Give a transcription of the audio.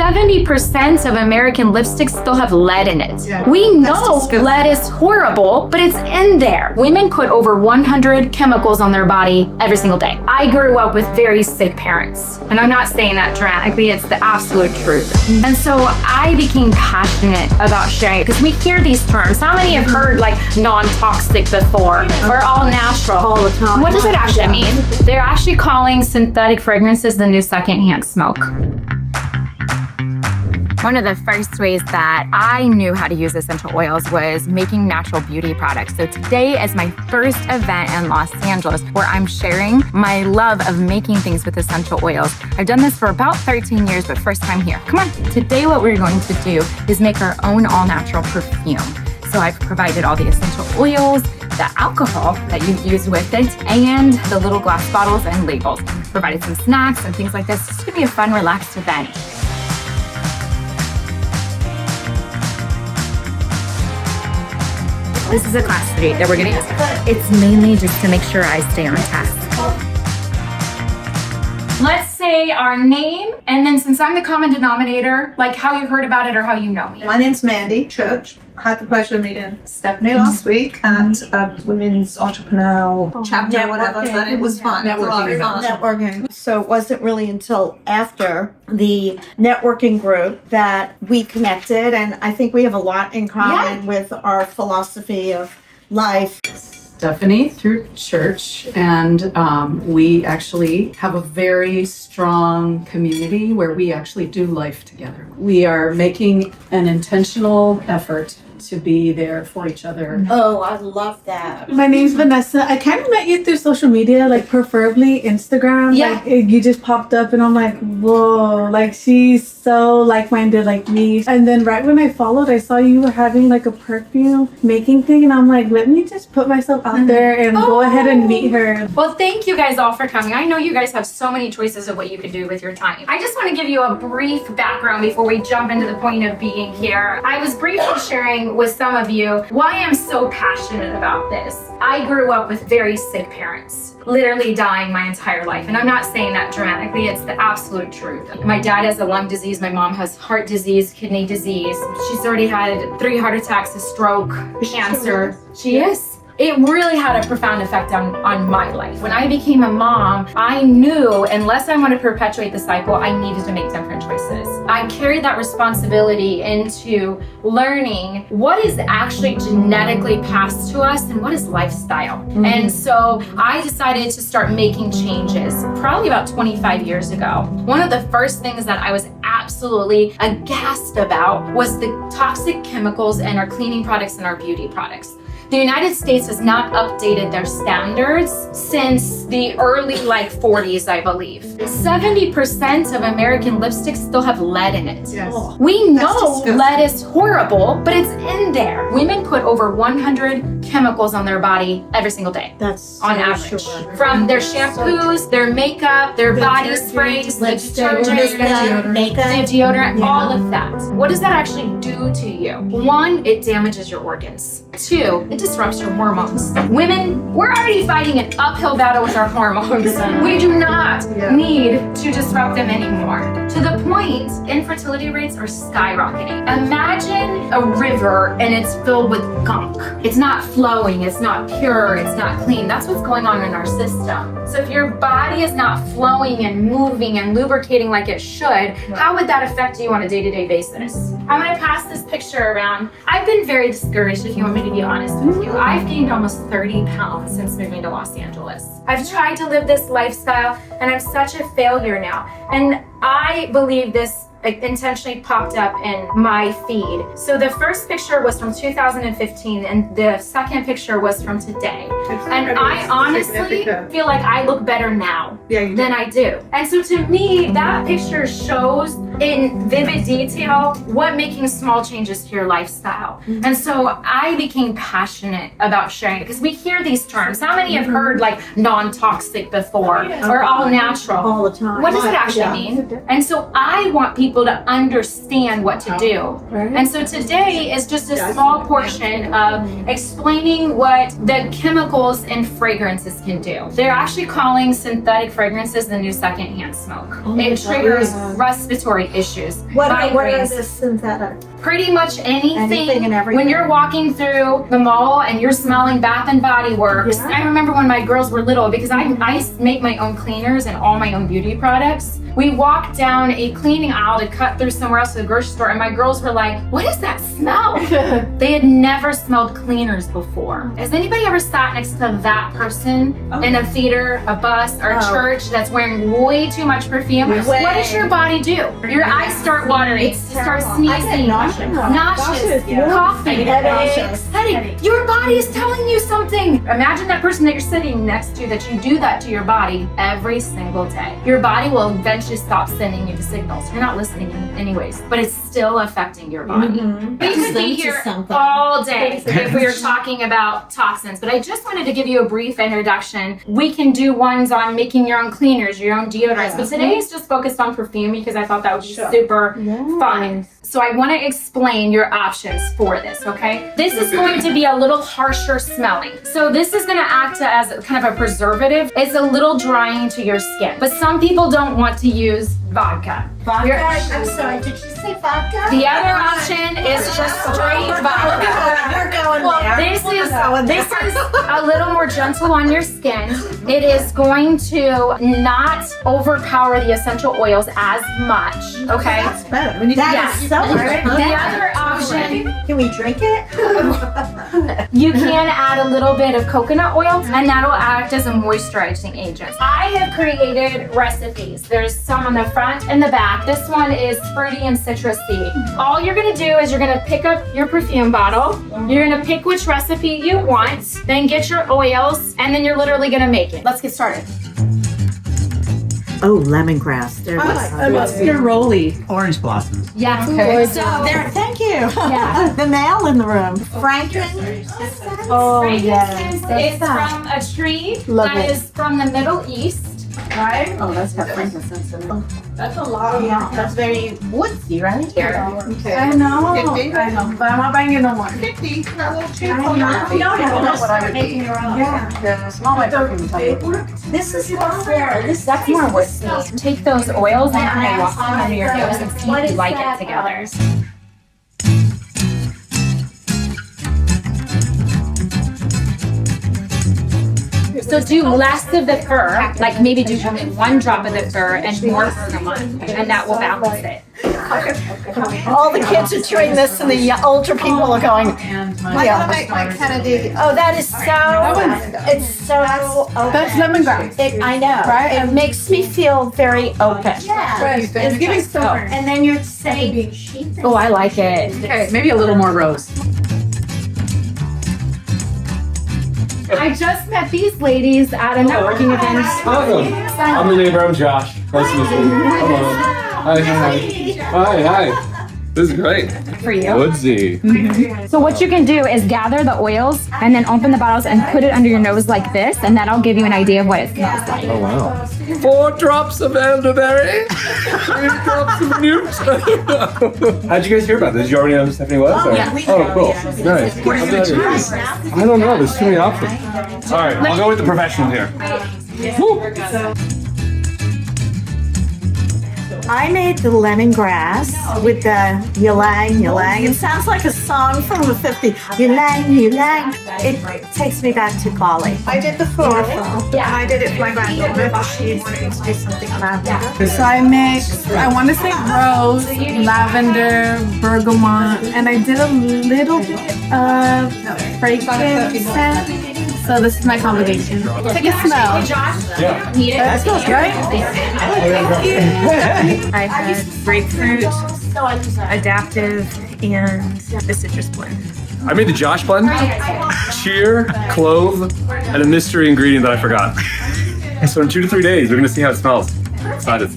70% of American lipsticks still have lead in it. Yeah. We know lead is horrible, but it's in there. Women put over 100 chemicals on their body every single day. I grew up with very sick parents, and I'm not saying that dramatically, it's the absolute truth. And so I became passionate about sharing it because we hear these terms. How many have heard like non-toxic before or all natural? All the time. What does it actually mean? They're actually calling synthetic fragrances the new secondhand smoke. One of the first ways that I knew how to use essential oils was making natural beauty products. So today is my first event in Los Angeles where I'm sharing my love of making things with essential oils. I've done this for about 13 years, but first time here. Come on. Today what we're going to do is make our own all-natural perfume. So I've provided all the essential oils, the alcohol that you use with it, and the little glass bottles and labels. Provided some snacks and things like this. It's gonna be a fun, relaxed event. This is a class 3 that we're gonna use. It's mainly just to make sure I stay on task. Let's say our name, and then since I'm the common denominator, like how you heard about it or how you know me. My name's Mandy Church. I had the pleasure of meeting Stephanie last week at a women's entrepreneur chapter, whatever. And it was fun. Networking. So it wasn't really until after the networking group that we connected, and I think we have a lot in common with our philosophy of life. Stephanie through church, and we actually have a very strong community where we actually do life together. We are making an intentional effort to be there for each other. Oh, I love that. My name's Vanessa. I kind of met you through social media, like preferably Instagram. Yeah. Like you just popped up and I'm like, whoa, like she's so like-minded like me. And then right when I followed, I saw you were having like a perfume making thing, and I'm like, let me just put myself out there and go ahead and meet her. Well, thank you guys all for coming. I know you guys have so many choices of what you could do with your time. I just want to give you a brief background before we jump into the point of being here. I was briefly sharing with some of you why I'm so passionate about this. I grew up with very sick parents, literally dying my entire life. And I'm not saying that dramatically, it's the absolute truth. My dad has a lung disease, my mom has heart disease, kidney disease. She's already had 3 heart attacks, a stroke, cancer. She is. It really had a profound effect on my life. When I became a mom, I knew unless I want to perpetuate the cycle, I needed to make different choices. I carried that responsibility into learning what is actually genetically passed to us and what is lifestyle. And so I decided to start making changes probably about 25 years ago. One of the first things that I was absolutely aghast about was the toxic chemicals in our cleaning products and our beauty products. The United States has not updated their standards since the early 40s, I believe. 70% of American lipsticks still have lead in it. Yes. We know disgusting. lead is horrible, but it's in there. Women put over 100 chemicals on their body every single day. That's On so average. sure. From their shampoos, their makeup, their body sprays, the detergent, makeup, the deodorant, all of that. What does that actually do to you? 1, it damages your organs. 2, it disrupts your hormones. Women, we're already fighting an uphill battle with our hormones. We do not need to disrupt them anymore. To the point, infertility rates are skyrocketing. Imagine a river and it's filled with gunk. It's not flowing, it's not pure, it's not clean. That's what's going on in our system. So if your body is not flowing and moving and lubricating like it should, how would that affect you on a day-to-day basis? I'm gonna pass this picture around. I've been very discouraged, if you want me to be honest with you. I've gained almost 30 pounds since moving to Los Angeles. I've tried to live this lifestyle and I'm such a failure now. And I believe this intentionally popped up in my feed. So the first picture was from 2015 and the second picture was from today. And I honestly feel like I look better now than I do. And so to me, that picture shows in vivid detail what making small changes to your lifestyle. And so I became passionate about sharing it because we hear these terms. How many have heard non-toxic before or all natural? all the time. What does it actually mean? And so I want people people to understand what to do. And so today is just a small portion of explaining what the chemicals in fragrances can do. They're actually calling synthetic fragrances the new secondhand smoke. It triggers respiratory issues. What are migraines, the synthetic? pretty much Anything and everything. When you're walking through the mall and you're smelling Bath and Body Works. Yeah. I remember when my girls were little, because I make my own cleaners and all my own beauty products. We walked down a cleaning aisle to cut through somewhere else to the grocery store, and my girls were like, "What is that smell?" They had never smelled cleaners before. Has anybody ever sat next to that person in a theater, a bus, or a church that's wearing way too much perfume? What does your body do? Your eyes start watering, you start sneezing, nauseous, coughing, headache. Your body is telling you something. Imagine that person that you're sitting next to, that you do that to your body every single day. Your body will eventually stop sending you the signals. You're not listening anyways, but it's still affecting your body. We could be here all day if we were talking about toxins, but I just wanted to give you a brief introduction. We can do ones on making your own cleaners, your own deodorants, but today is just focused on perfume because I thought that would be super fun. So I want to explain your options for this, okay? This is going to be a little harsher smelling. So this is going to act as kind of a preservative. It's a little drying to your skin, but some people don't want to use vodka. I'm sorry, did you say vodka? The other option is just straight vodka. We're going Well, there. this is a little more gentle on your skin. It is going to not overpower the essential oils as much, okay? That's better. When you That is so good. The other option, Can we drink it? you can add a little bit of coconut oil, and that'll act as a moisturizing agent. I have created recipes. There's some on the front and the back. This one is fruity and citrusy. All you're gonna do is you're gonna pick up your perfume bottle. You're gonna pick which recipe you want, then get your oils, and then you're literally gonna make it. Let's get started. Oh, lemongrass. There Neroli. Orange blossoms. Yeah. Okay. So There, thank you. Yeah. The male in the room. Franken. Oh, frankincense is from a tree Love that it. is from the Middle East. Right? Oh, that's got frankincense in it. That's a lot. Yeah, that's very woodsy, right? Here. I know. 50? I know. But I'm not buying it no more. 50, a little cheap. That's what I would make. Yeah, small my perfume type. This is more fair. That's more whiskey. Take those oils and kind of walk them under your nose and see if you like it together. So do less of the fur, like maybe do one drop of the fur and more bergamot, and that will balance it. All the kids are doing this, and the older people are going. And I'm my gonna make my Kennedy. Oh, that is so. It's so. That's lemongrass. I know. Right? It makes me feel very open. Fresh. It's giving summer. And then you're saying. Oh, I like it. Okay, maybe a little more rose. I just met these ladies at a networking event. Awesome. I'm the neighbor. I'm Josh. Nice to meet you. Hello. Hi. This is great. For you. Woodsy. So what you can do is gather the oils and then open the bottles and put it under your nose like this, and that'll give you an idea of what it smells like. Oh wow. 4 drops of elderberry. 3 drops of newt. How'd you guys hear about this? Did you already know who Stephanie was? Or? Yeah. Oh, cool. Nice. I don't know. There's too many options. All right, I'll go with the professional here. Woo. I made the lemongrass with the ylang ylang. It sounds like a song from the 50s. Ylang ylang. It takes me back to Bali. I did the floral. Yeah. I did it for my granddaughter. She wanted to do something about that. So I mixed, I want to say rose, lavender, bergamot, and I did a little bit of frankincense. So this is my combination. Take a smell. Yeah. Need it? That smells great. I had grapefruit, adaptive, and the citrus blend. I made the Josh blend. Cheer, clove, and a mystery ingredient that I forgot. So in 2 to 3 days, we're gonna see how it smells. Excited.